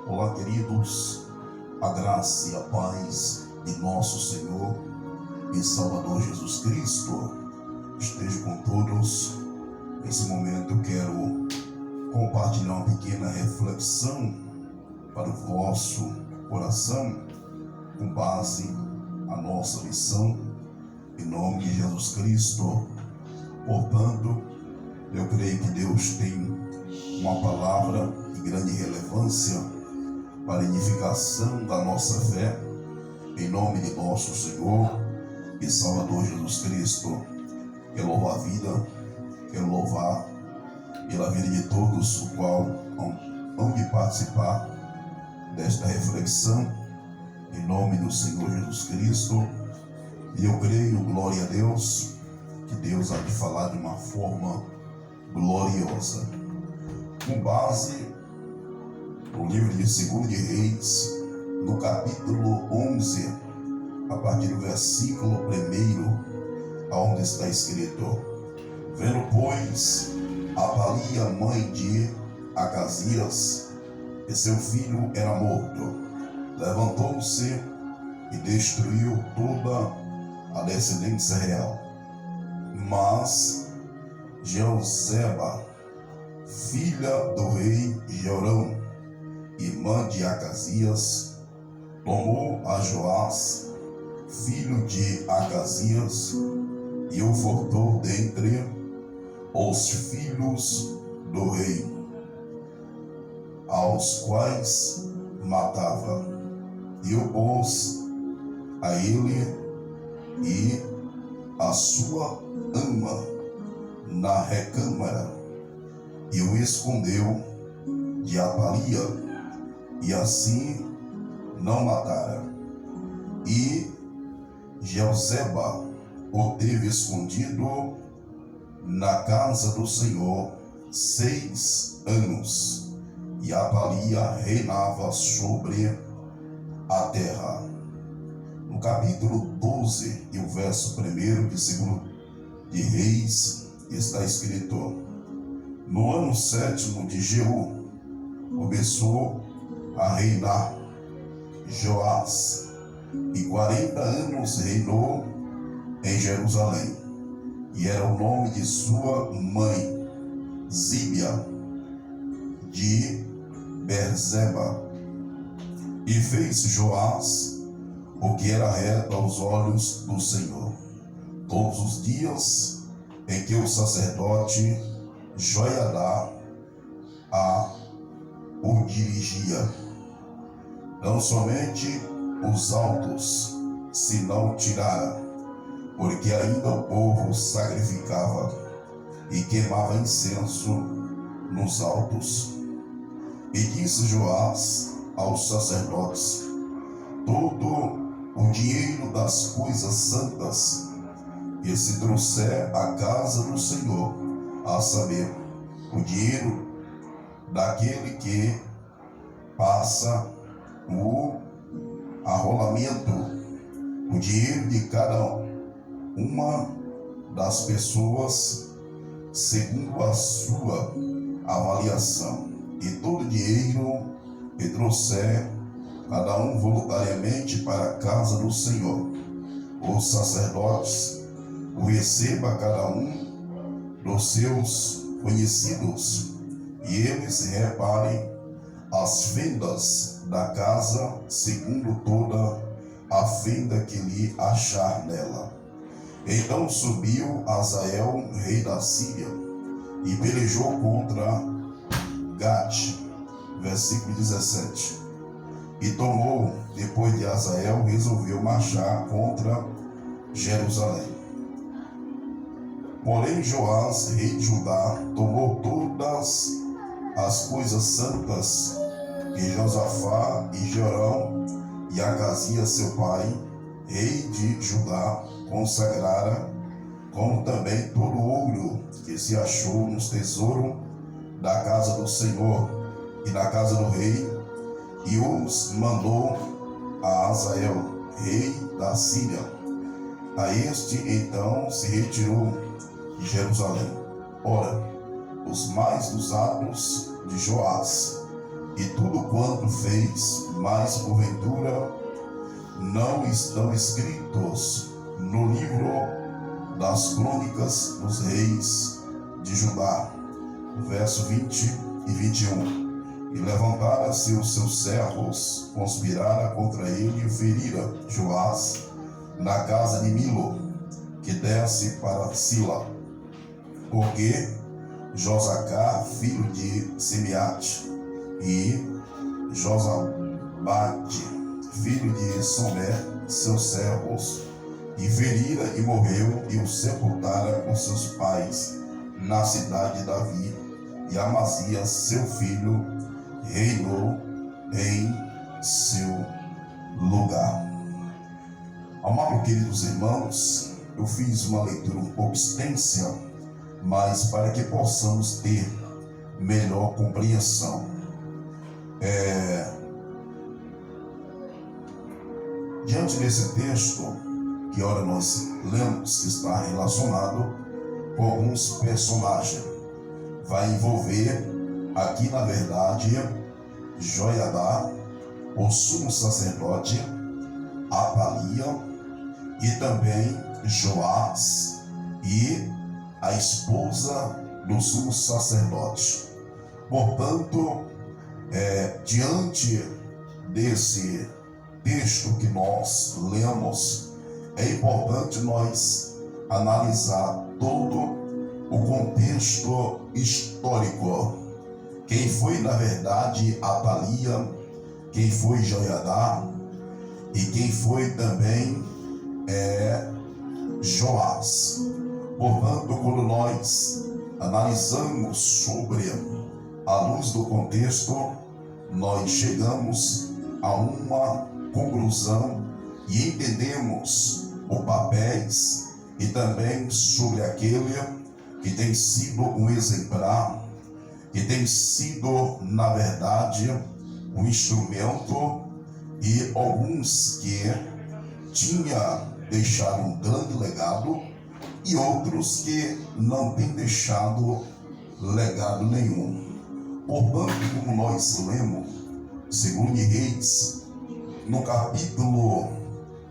Olá, queridos, a graça e a paz de nosso Senhor e Salvador Jesus Cristo esteja com todos. Nesse momento eu quero compartilhar uma pequena reflexão para o vosso coração, com base na nossa lição, em nome de Jesus Cristo. Portanto, eu creio que Deus tem uma palavra de grande relevância para a edificação da nossa fé, em nome de nosso Senhor e Salvador Jesus Cristo. Quero louvar a vida, quero louvar pela vida de todos, o qual hão de participar desta reflexão, em nome do Senhor Jesus Cristo. E eu creio, glória a Deus, que Deus há de falar de uma forma gloriosa, com base no livro de 2 de Reis, no capítulo 11, a partir do versículo 1, onde está escrito: Vendo, pois, Atalia, mãe de Acasias, que seu filho era morto, levantou-se e destruiu toda a descendência real. Mas Jeoseba, filha do rei Jorão, irmã de Acasias, tomou a Joás, filho de Acasias, e o fortou dentre os filhos do rei, aos quais matava, e o pôs a ele e a sua ama na recâmara, e o escondeu de Atalia, e assim não matara. E Jeoseba o teve escondido na casa do Senhor 6 anos, e Atalia reinava sobre a terra. No capítulo 12 e o verso 1 de 2 de Reis está escrito: No ano 7º de Jeú começou a reinar Joás, e 40 anos reinou em Jerusalém, e era o nome de sua mãe Zíbia de Beerseba. E fez Joás o que era reto aos olhos do Senhor, todos os dias em que o sacerdote Joiadá o dirigia. Não somente os altos se não tirara, porque ainda o povo sacrificava e queimava incenso nos altos. E disse Joás aos sacerdotes: todo o dinheiro das coisas santas que se trouxer à casa do Senhor, a saber, o dinheiro daquele que passa o arrolamento, o dinheiro de cada uma das pessoas segundo a sua avaliação, e todo o dinheiro que trouxer cada um voluntariamente para a casa do Senhor, os sacerdotes o receba cada um dos seus conhecidos, e eles reparem as fendas da casa segundo toda a fenda que lhe achar nela. Então subiu Azael, rei da Síria, e pelejou contra Gate, versículo 17. E tomou, depois de Azael, resolveu marchar contra Jerusalém. Porém Joás, rei de Judá, tomou todas as coisas santas que Josafá e Jorão e Acasias seu pai, rei de Judá, consagrara, como também todo o ouro que se achou nos tesouros da casa do Senhor e da casa do rei, e os mandou a Azael, rei da Síria. A este então se retirou de Jerusalém. Ora, os mais dos atos de Joás, e tudo quanto fez, mas porventura não estão escritos no livro das crônicas dos reis de Judá. Verso 20 e 21. E levantaram-se os seus servos, conspiraram contra ele e feriram Joás na casa de Milo, que desce para Sila, porque Josacá, filho de Simeate, e Josabade, filho de Somé, seus servos, e ferira e morreu, e o sepultaram com seus pais na cidade de Davi, e Amazias, seu filho, reinou em seu lugar. Amados queridos irmãos, eu fiz uma leitura um pouco extensa, mas para que possamos ter melhor compreensão. Diante desse texto, que ora nós lemos, que está relacionado com alguns personagens, vai envolver aqui na verdade Joiadá, o sumo sacerdote, Atalia e também Joás e a esposa do sumo sacerdote. Portanto, diante desse texto que nós lemos, é importante nós analisar todo o contexto histórico. Quem foi, na verdade, Atalia, quem foi Joiadá e quem foi também Joás. Portanto, quando nós analisamos sobre a luz do contexto, nós chegamos a uma conclusão e entendemos os papéis e também sobre aquele que tem sido um exemplar, que tem sido, na verdade, um instrumento, e alguns que tinha deixado um grande legado e outros que não têm deixado legado nenhum. Portanto, como nós lemos, segundo de Reis, no capítulo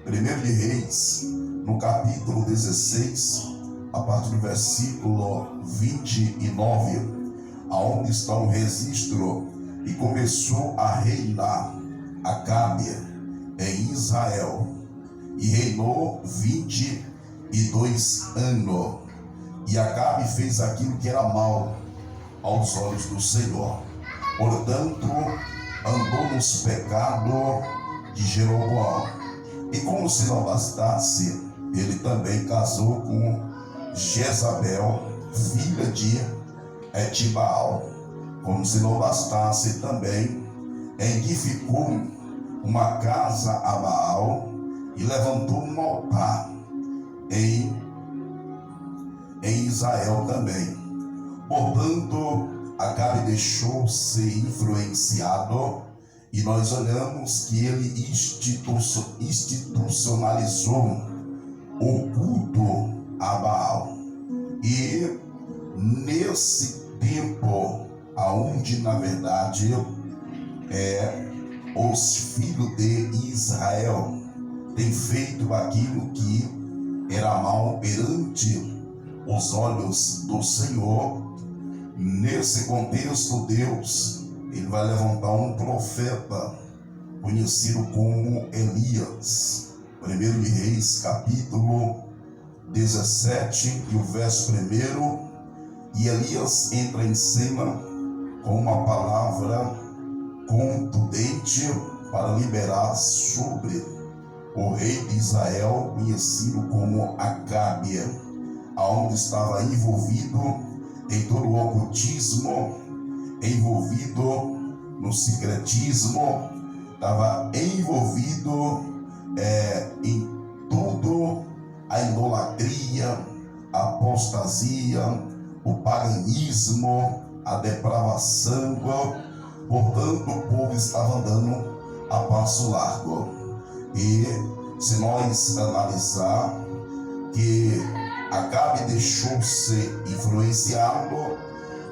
1 de Reis, no capítulo 16, a partir do versículo 29, aonde está um registro, e começou a reinar Acabe em Israel, e reinou 22 anos, e Acabe fez aquilo que era mal aos olhos do Senhor. Portanto, andou nos pecados de Jeroboão. E como se não bastasse, ele também casou com Jezabel, filha de Etibaal. Como se não bastasse também, edificou uma casa a Baal e levantou um altar em Israel também. Portanto, Acabe deixou ser influenciado, e nós olhamos que ele institucionalizou o culto a Baal. E nesse tempo, aonde na verdade os filhos de Israel têm feito aquilo que era mal perante os olhos do Senhor, nesse contexto Deus ele vai levantar um profeta conhecido como Elias. 1 de Reis, capítulo 17 e o verso 1. E Elias entra em cena com uma palavra contundente para liberar sobre o rei de Israel, conhecido como Acabe, aonde estava envolvido em todo o ocultismo, envolvido no secretismo, estava envolvido em tudo, a idolatria, a apostasia, o paganismo, a depravação. Portanto, o povo estava andando a passo largo. E se nós analisar que Acabe deixou ser influenciado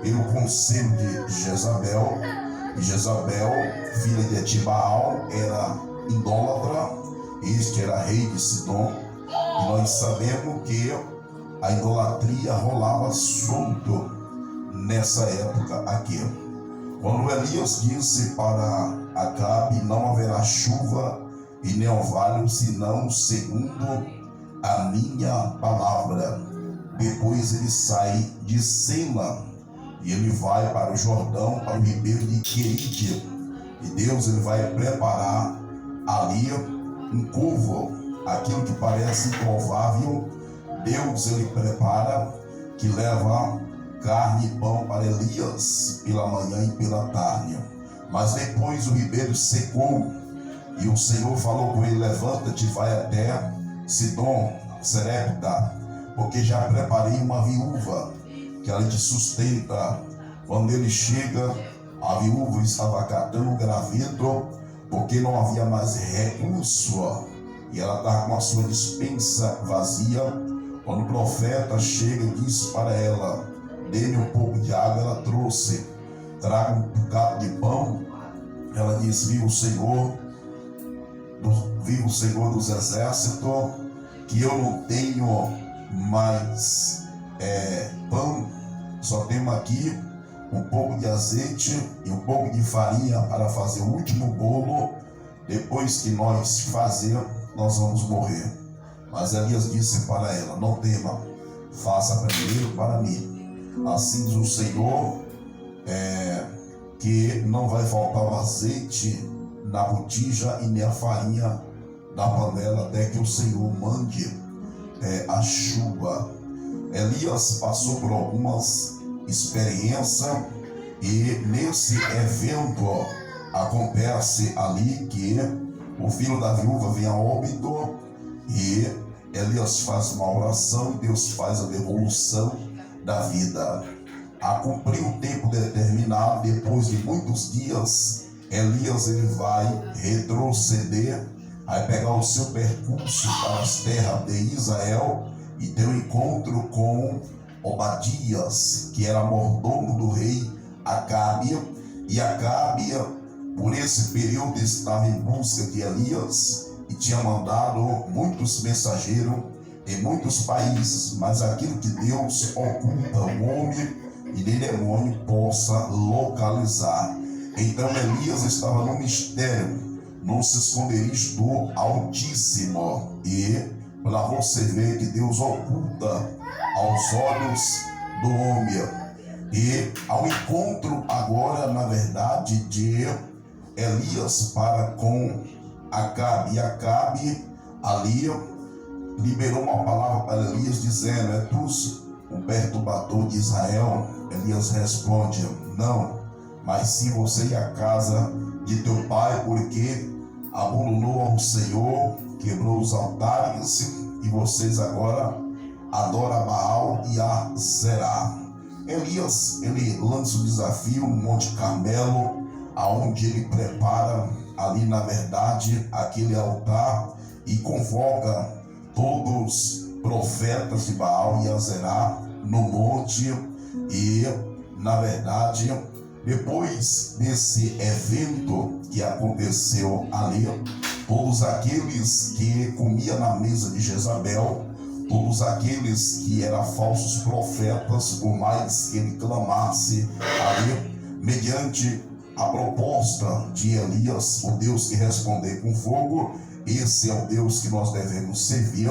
pelo conselho de Jezabel, E Jezabel, filha de Etibaal, era idólatra. Este era rei de Sidom. E nós sabemos que a idolatria rolava solto nessa época aqui. Quando Elias disse para Acabe: não haverá chuva e nem orvalho, senão segundo a minha palavra. Depois ele sai de Sela e ele vai para o Jordão, para o ribeiro de Querite. E Deus ele vai preparar ali um curvo, aquilo que parece improvável. Deus ele prepara, que leva carne e pão para Elias pela manhã e pela tarde. Mas depois o ribeiro secou e o Senhor falou com ele: levanta-te, vai até Sidom, Serepta, porque já preparei uma viúva que ela te sustenta. Quando ele chega, a viúva estava catando graveto, porque não havia mais recurso, e ela estava com a sua despensa vazia. Quando o profeta chega e diz para ela: dê-me um pouco de água, ela trouxe. Traga um bocado de pão. Ela diz: viva o Senhor dos exércitos, que eu não tenho mais pão, só tenho aqui um pouco de azeite e um pouco de farinha para fazer o último bolo. Depois que nós fazermos, nós vamos morrer. Mas Elias disse para ela: não tema, faça primeiro para mim. Assim diz o Senhor, que não vai faltar o azeite na botija e nem a farinha na panela, até que o Senhor mande a chuva. Elias passou por algumas experiências, e nesse evento acontece ali que o filho da viúva vem a óbito, e Elias faz uma oração e Deus faz a devolução da vida. A cumprir o tempo determinado, depois de muitos dias, Elias ele vai retroceder, vai pegar o seu percurso para as terras de Israel e ter um encontro com Obadias, que era mordomo do rei Acabe. E Acabe, por esse período, estava em busca de Elias e tinha mandado muitos mensageiros em muitos países, mas aquilo que Deus oculta o homem e nem demônio possa localizar. Então Elias estava no mistério, nos esconderijos do Altíssimo, e para você ver que Deus oculta aos olhos do homem. E ao encontro agora, na verdade, de Elias para com Acabe, e Acabe ali liberou uma palavra para Elias dizendo: é tu um perturbador de Israel? Elias responde: não, mas sim você e a casa de teu pai, porque abominou ao Senhor, quebrou os altares, e vocês agora adoram Baal e a Zerá. Elias ele lança o desafio no Monte Carmelo, aonde ele prepara ali na verdade aquele altar e convoca todos os profetas de Baal e Azerá no monte. E na verdade, depois desse evento que aconteceu ali, todos aqueles que comiam na mesa de Jezabel, todos aqueles que eram falsos profetas, por mais que ele clamasse ali, mediante a proposta de Elias, o Deus que responder com fogo, esse é o Deus que nós devemos servir.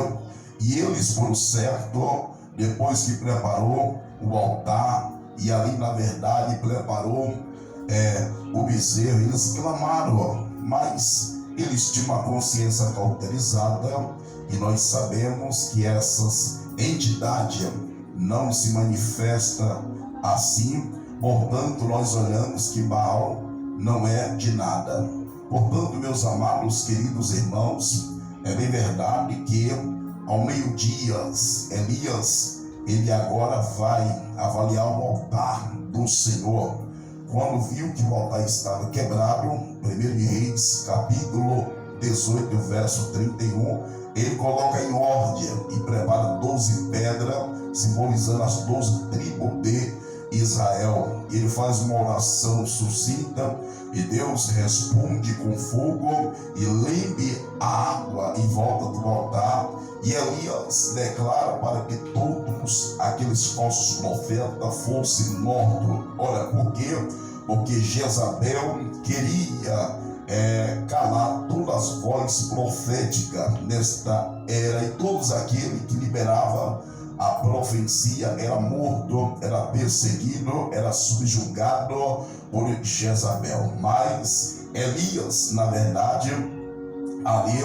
E eles, por certo, depois que preparou o altar e ali na verdade preparou o bezerro, eles clamaram, mas eles tinham uma consciência cauterizada, e nós sabemos que essas entidades não se manifestam assim. Portanto, nós olhamos que Baal não é de nada. Portanto, meus amados, queridos irmãos, é bem verdade que ao meio-dia, Elias, ele agora vai avaliar o altar do Senhor. Quando viu que o altar estava quebrado, 1 Reis, capítulo 18, verso 31, ele coloca em ordem e prepara 12 pedras, simbolizando as 12 tribos de Israel. Ele faz uma oração sucinta e Deus responde com fogo e lembre a água em volta do altar. E Elias declara para que todos aqueles falsos profetas fossem mortos. Ora, por quê? Porque Jezabel queria calar todas as vozes proféticas nesta era, e todos aqueles que liberavam a profecia era morto, era perseguido, era subjugado por Jezabel. Mas Elias, na verdade, ali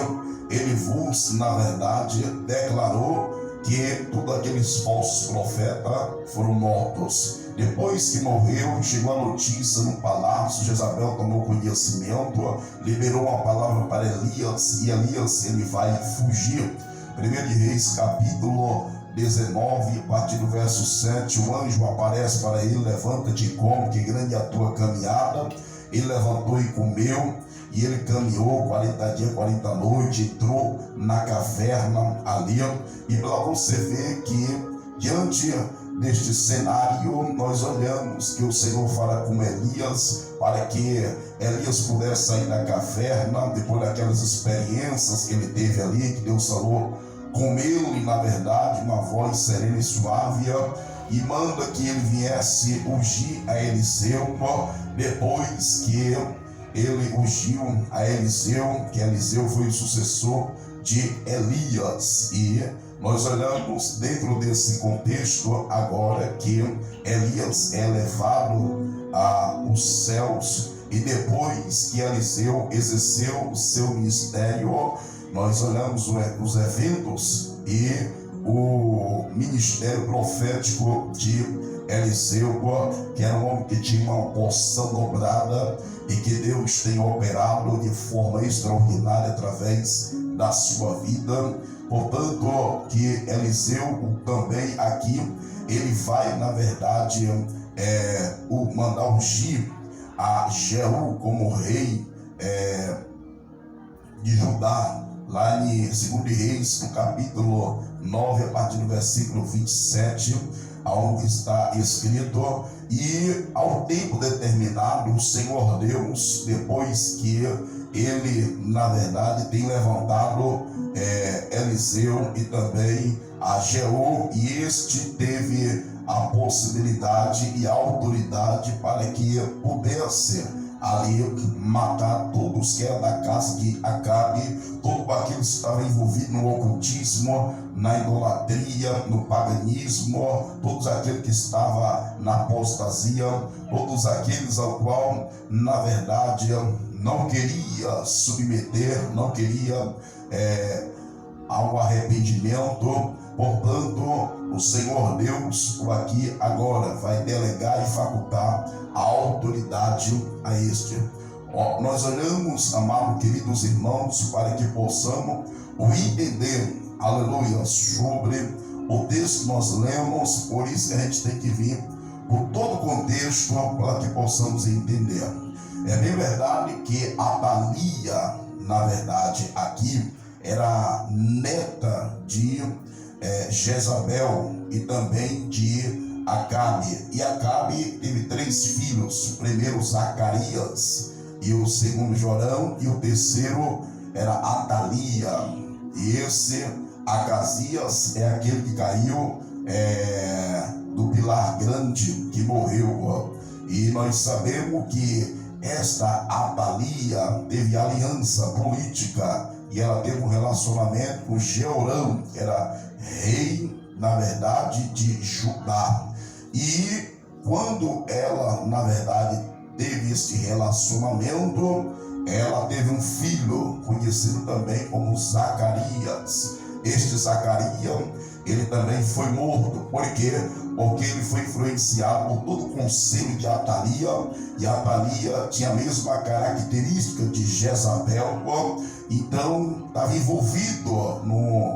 ele vos, na verdade, declarou que todos aqueles falsos profetas foram mortos. Depois que morreu, chegou a notícia no palácio, Jezabel tomou conhecimento, liberou uma palavra para Elias, e Elias ele vai fugir. 1 Reis capítulo 19, a partir do verso 7, o anjo aparece para ele: levanta-te e come, que grande é a tua caminhada. Ele levantou e comeu, e ele caminhou 40 dias, 40 noites, entrou na caverna ali, e lá você vê que diante deste cenário, nós olhamos que o Senhor fala com Elias, para que Elias pudesse sair da caverna, depois daquelas experiências que ele teve ali, que Deus falou com ele, na verdade, uma voz serena e suave, e manda que ele viesse ungir a Eliseu. Depois que ele ungiu a Eliseu, que Eliseu foi o sucessor de Elias, e nós olhamos dentro desse contexto agora que Elias é levado aos céus, e depois que Eliseu exerceu o seu ministério, nós olhamos os eventos e o ministério profético de Eliseu, que era um homem que tinha uma porção dobrada e que Deus tem operado de forma extraordinária através da sua vida. Portanto, que Eliseu também aqui, ele vai, na verdade, mandar ungir a Jeú como rei de Judá, lá em 2 Reis, no capítulo 9, a partir do versículo 27, onde está escrito: e ao tempo determinado, o Senhor Deus, depois que ele, na verdade, tem levantado Eliseu e também a Jeú, e este teve a possibilidade e a autoridade para que pudesse ali matar todos que eram da casa de Acabe, todos aqueles que estavam envolvidos no ocultismo, na idolatria, no paganismo, todos aqueles que estavam na apostasia, todos aqueles ao qual, na verdade, não queria submeter, não queria ao arrependimento. Portanto, o Senhor Deus, por aqui agora, vai delegar e facultar a autoridade a este. Nós olhamos, amados queridos irmãos, para que possamos entender, aleluia, sobre o texto que nós lemos. Por isso que a gente tem que vir por todo o contexto para que possamos entender. É bem verdade que Atalia, na verdade, aqui era neta de Jezabel e também de Acabe. E Acabe teve 3 filhos: o primeiro Zacarias, e o segundo Jorão, e o terceiro era Atalia. E esse Acasias é aquele que caiu do pilar grande, que morreu. E nós sabemos que esta Atalia teve aliança política, e ela teve um relacionamento com Jeorão, que era rei, na verdade, de Judá. E quando ela, na verdade, teve este relacionamento, ela teve um filho, conhecido também como Zacarias. Este Zacarias, ele também foi morto. Por quê? Porque ele foi influenciado por todo o conselho de Atalia, e Atalia tinha a mesma característica de Jezabel. Então, estava envolvido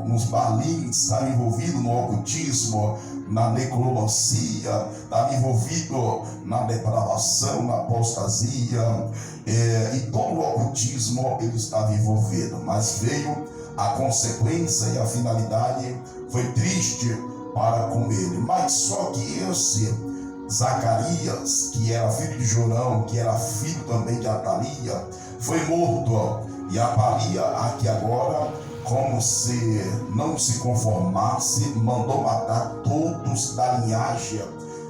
nos balins, estava envolvido no ocultismo, na necromancia, estava envolvido na depravação, na apostasia, e todo o ocultismo ele estava envolvido. Mas veio a consequência e a finalidade foi triste para com ele. Mas só que esse Zacarias, que era filho de Jorão, que era filho também de Atalia, foi morto. E Atalia, aqui agora, como se não se conformasse, mandou matar todos da linhagem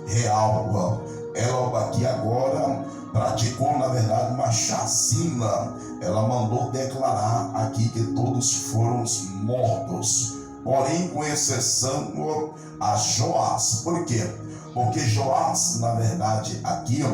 real. Ela aqui agora praticou, na verdade, uma chacina. Ela mandou declarar aqui que todos foram mortos, porém com exceção a Joás. Por quê? Porque Joás, na verdade, aqui,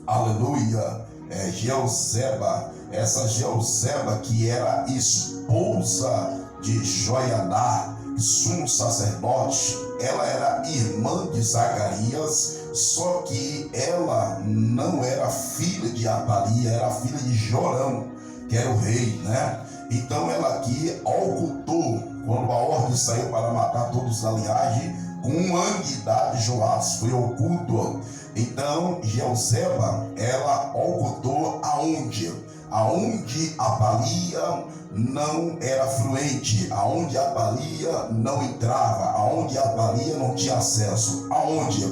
aleluia, é Jeozeba. Essa Jeozeba, que era esposa de Joiadá, sumo sacerdote, ela era irmã de Zacarias, só que ela não era filha de Atalia, era filha de Jorão, que era o rei, né? Então ela aqui ocultou, quando a ordem saiu para matar todos da linhagem, com 1 ano de idade, Joás foi oculto. Então Jeozeba, ela ocultou aonde? Aonde Atalia não era fluente, aonde Atalia não entrava, aonde Atalia não tinha acesso, aonde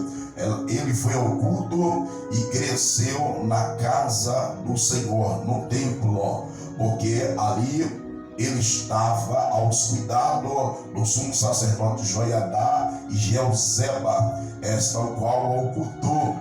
ele foi oculto e cresceu na casa do Senhor, no templo, porque ali ele estava aos cuidados do sumo sacerdote Joiadá e Jeozeba, esta o qual ocultou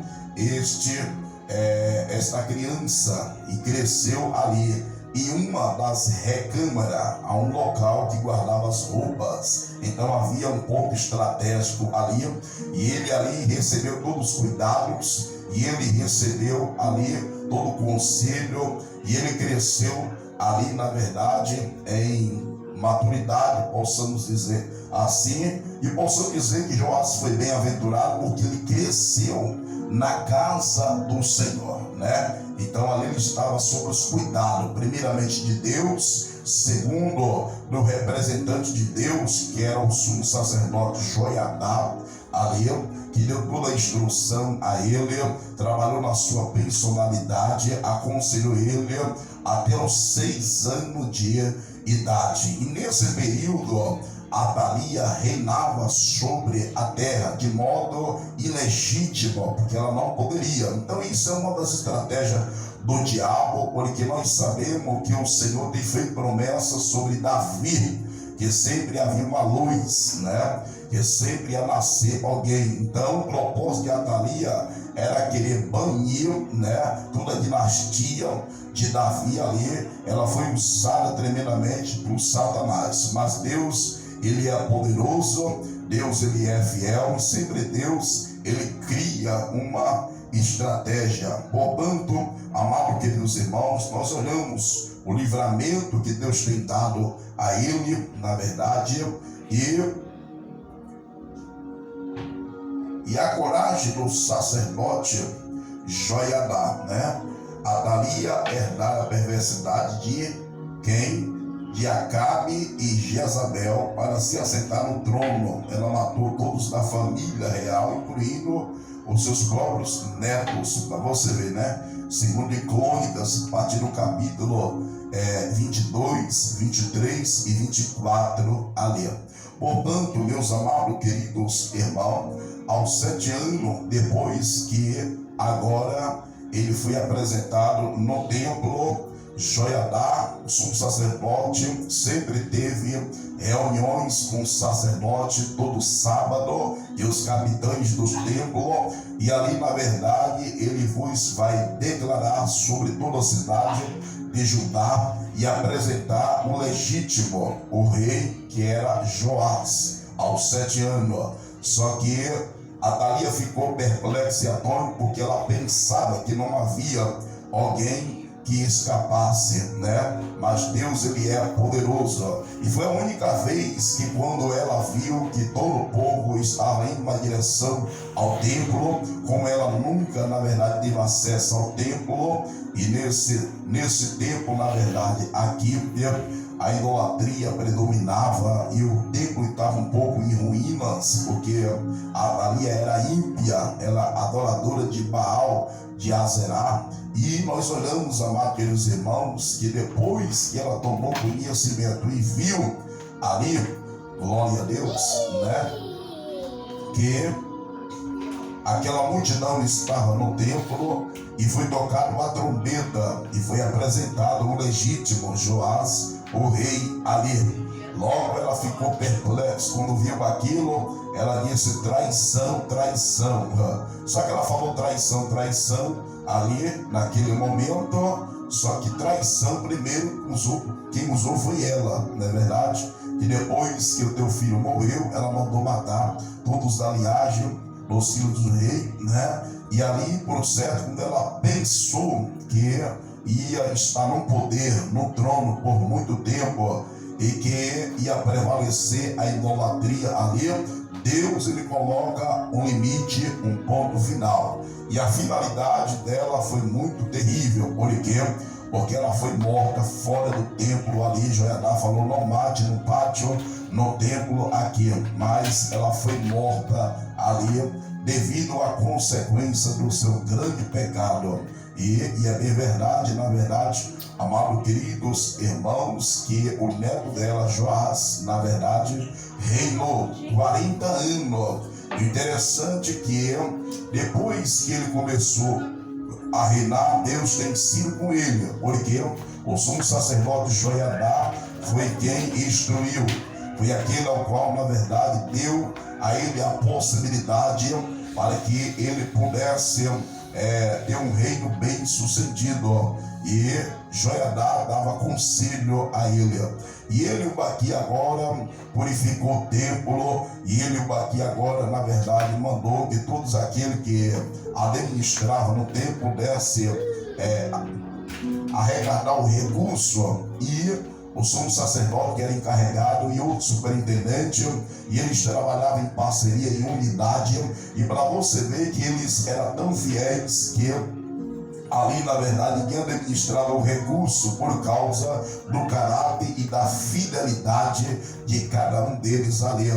esta criança e cresceu ali em uma das recâmaras, a um local que guardava as roupas. Então havia um ponto estratégico ali, e ele ali recebeu todos os cuidados, e ele recebeu ali todo o conselho, e ele cresceu ali, na verdade, em maturidade, possamos dizer assim, e possamos dizer que Joás foi bem-aventurado porque ele cresceu na casa do Senhor, né? Então ali ele estava sob os cuidados, primeiramente de Deus, segundo do representante de Deus, que era o sumo sacerdote Joiadá, ali, que deu toda a instrução a ele, trabalhou na sua personalidade, aconselhou ele até os 6 anos de idade. E nesse período, Atalia reinava sobre a terra de modo ilegítimo, porque ela não poderia. Então isso é uma das estratégias do diabo, porque nós sabemos que o Senhor tem feito promessas sobre Davi, que sempre havia uma luz, né? Que sempre ia nascer alguém. Então o propósito de Atalia era querer banir, né, toda a dinastia de Davi ali. Ela foi usada tremendamente por Satanás, mas Deus, ele é poderoso, Deus, ele é fiel, e sempre Deus, ele cria uma estratégia. Portanto, amados queridos irmãos, nós olhamos o livramento que Deus tem dado a ele, na verdade, e a coragem do sacerdote Joiadá, né? Atalia herdara a perversidade de quem? De Acabe e Jezabel, para se assentar no trono. Ela matou todos da família real, incluindo os seus próprios netos, para você ver, né? Segundo de Crônicas, a partir do capítulo 22, 23 e 24 ali. Portanto, meus amados queridos irmãos, aos 7 anos depois que agora ele foi apresentado no templo, Joiadá, o sumo sacerdote, sempre teve reuniões com o sacerdote todo sábado e os capitães dos templos, e ali, na verdade, ele vos vai declarar sobre toda a cidade de Judá e apresentar o legítimo, o rei, que era Joás, aos 7 anos. Só que Atalia ficou perplexa e atônita, porque ela pensava que não havia alguém que escapasse, né? Mas Deus, ele é poderoso. E foi a única vez que, quando ela viu que todo o povo estava indo na direção ao templo, como ela nunca, na verdade, teve acesso ao templo, e nesse tempo, na verdade, aqui a idolatria predominava e o templo estava um pouco em ruínas, porque a Atalia era ímpia, ela adoradora de Baal, de Azerá. E nós olhamos, amados queridos irmãos, que depois que ela tomou conhecimento e viu ali, glória a Deus, né, que aquela multidão estava no templo e foi tocada uma trombeta e foi apresentado o legítimo Joás, o rei ali. Logo ela ficou perplexa quando viu aquilo. Ela disse: traição, traição. Só que ela falou traição, traição ali naquele momento. Só que traição primeiro quem usou foi ela, não é verdade? Que depois que o teu filho morreu, ela mandou matar todos da linhagem dos filhos do rei, né? E ali, por certo, quando ela pensou que ia estar no poder, no trono por muito tempo, e que ia prevalecer a idolatria ali, Deus ele coloca um limite, um ponto final. E a finalidade dela foi muito terrível. Por quê? Porque ela foi morta fora do templo ali. Joiadá falou: não mate no pátio, no templo aqui. Mas ela foi morta ali devido à consequência do seu grande pecado. E é bem verdade, na verdade, amados queridos irmãos, que o neto dela, Joás, na verdade, reinou 40 anos. Interessante que depois que ele começou a reinar, Deus tem sido com ele, porque o sumo sacerdote Joiadá foi quem instruiu, foi aquele ao qual, na verdade, deu a ele a possibilidade para que ele pudesse ter um reino bem sucedido. E Joiadá dava conselho a ele. E ele aqui agora purificou o templo. E ele aqui agora, na verdade, mandou que todos aqueles que administravam no templo pudessem arrecadar o recurso. E o sumo sacerdote, que era encarregado, e o superintendente, e eles trabalhavam em parceria, em unidade. E para você ver que eles eram tão fiéis que ali, na verdade, ninguém administrava o recurso por causa do caráter e da fidelidade de cada um deles ali.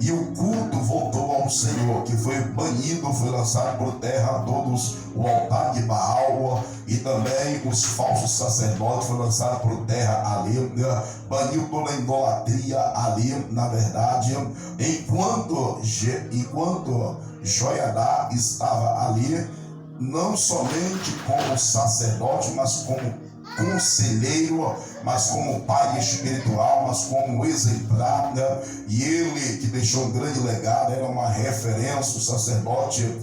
E o culto voltou ao Senhor, que foi banido, foi lançado por terra todos o altar de Baal, e também os falsos sacerdotes foi lançado por terra ali, baniu toda a idolatria ali, na verdade, enquanto Joiadá estava ali, não somente como sacerdote, mas como conselheiro, mas como pai espiritual, mas como exemplar, né? E ele que deixou um grande legado, era uma referência, o sacerdote,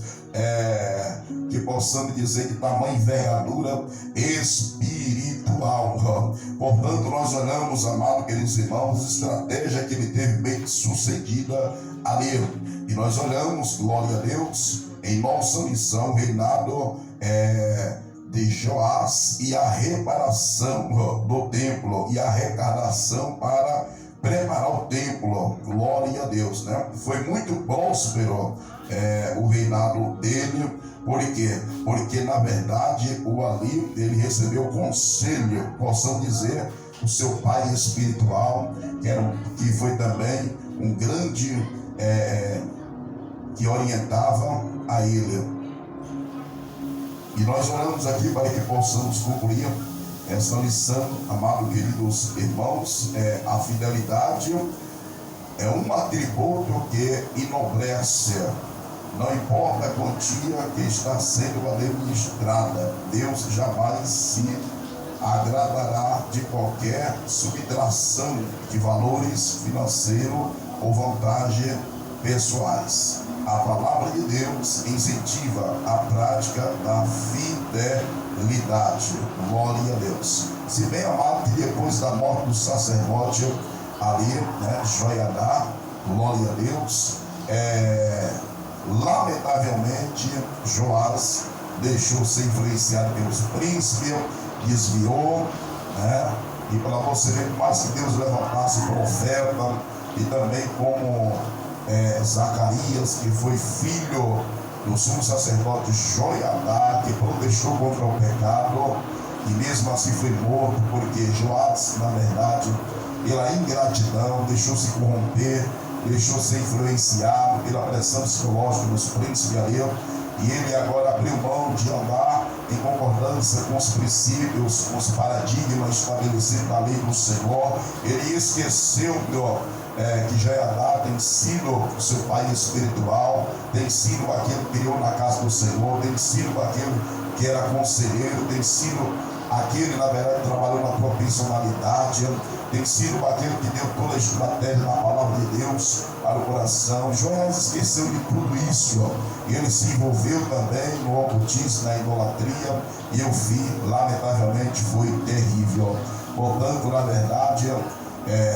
que possamos dizer de tamanha envergadura espiritual. Portanto, nós olhamos, amados queridos irmãos, a estratégia que ele teve bem sucedida ali. E nós olhamos, glória a Deus, em nossa missão, o reinado de Joás e a reparação do templo e a arrecadação para preparar o templo, glória a Deus, né? Foi muito próspero o reinado dele. Por quê? Porque na verdade o ali ele recebeu conselho, possamos dizer, o seu pai espiritual, que foi também um grande que orientava a ele. E nós oramos aqui para que possamos concluir essa lição, amados queridos irmãos. A fidelidade é um atributo que enobrece, não importa a quantia que está sendo administrada. Deus jamais se agradará de qualquer subtração de valores financeiros ou vantagem pessoais. A palavra de Deus incentiva a prática da fidelidade. Glória a Deus. Se bem amado, que depois da morte do sacerdote ali, Joiadá, glória a Deus, lamentavelmente Joás deixou-se influenciado pelos príncipes, desviou, e para você ver, mais que Deus levantasse profeta, e também como Zacarias, que foi filho do sumo sacerdote Joiadá, que protestou contra o pecado, e mesmo assim foi morto, porque Joás, na verdade, pela ingratidão, deixou-se corromper, deixou-se influenciado pela pressão psicológica dos príncipes ali, e ele agora abriu mão de andar em concordância com os princípios, com os paradigmas estabelecidos na lei do Senhor. Ele esqueceu que Jeoadá tem sido o seu pai espiritual, tem sido aquele que criou na casa do Senhor, tem sido aquele que era conselheiro, tem sido aquele, na verdade, que trabalhou na tua personalidade, tem sido aquele que deu toda a estratégia na palavra de Deus para o coração. Joias esqueceu de tudo isso, e ele se envolveu também no ocultismo, na idolatria, e o fim, lamentavelmente, foi terrível. Portanto, na verdade,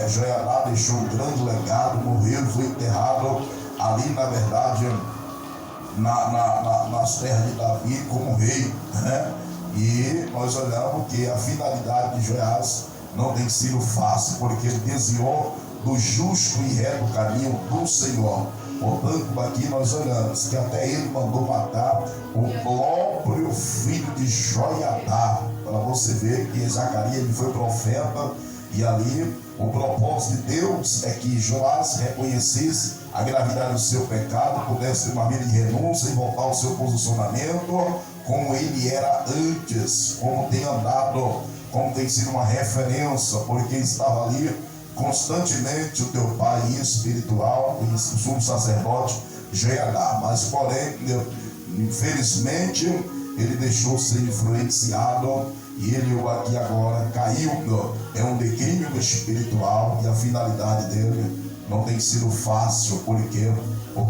Jeoadá deixou um grande legado, morreu, foi enterrado ali, na verdade, nas terras de Davi como rei, né? E nós olhamos que a finalidade de Joias não tem sido fácil, porque ele desviou do justo e reto caminho do Senhor. Portanto, aqui nós olhamos que até ele mandou matar o próprio filho de Joiadá, para você ver que Zacarias ele foi profeta, e ali o propósito de Deus é que Joás reconhecesse a gravidade do seu pecado, pudesse ter uma vida de renúncia e voltar ao seu posicionamento como ele era antes, como tem andado, como tem sido uma referência, porque estava ali constantemente o teu pai espiritual, o sumo sacerdote Jeoadá. Mas porém, infelizmente, ele deixou ser influenciado, e ele aqui agora caiu, é um declínio espiritual, e a finalidade dele não tem sido fácil, porque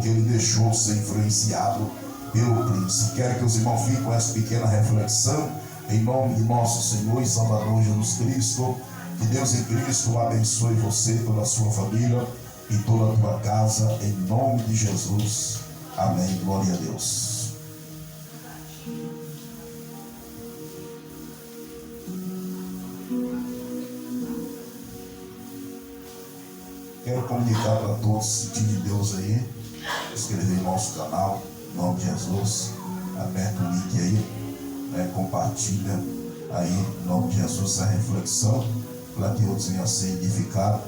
ele deixou ser influenciado pelo príncipe. Quero que os irmãos fiquem com essa pequena reflexão, em nome de nosso Senhor e Salvador Jesus Cristo. Que Deus em Cristo abençoe você, toda a sua família e toda a tua casa, em nome de Jesus. Amém. Glória a Deus. Quero comunicar para todos, sentido de Deus aí, inscrever em nosso canal, em nome de Jesus. Aperta o link aí, compartilha aí, em nome de Jesus, essa reflexão, para que outros venham a ser edificados,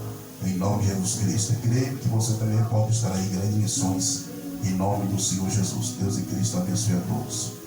em nome de Jesus Cristo. Eu creio que você também pode estar aí em grandes lições, em nome do Senhor Jesus. Deus e Cristo abençoe a todos.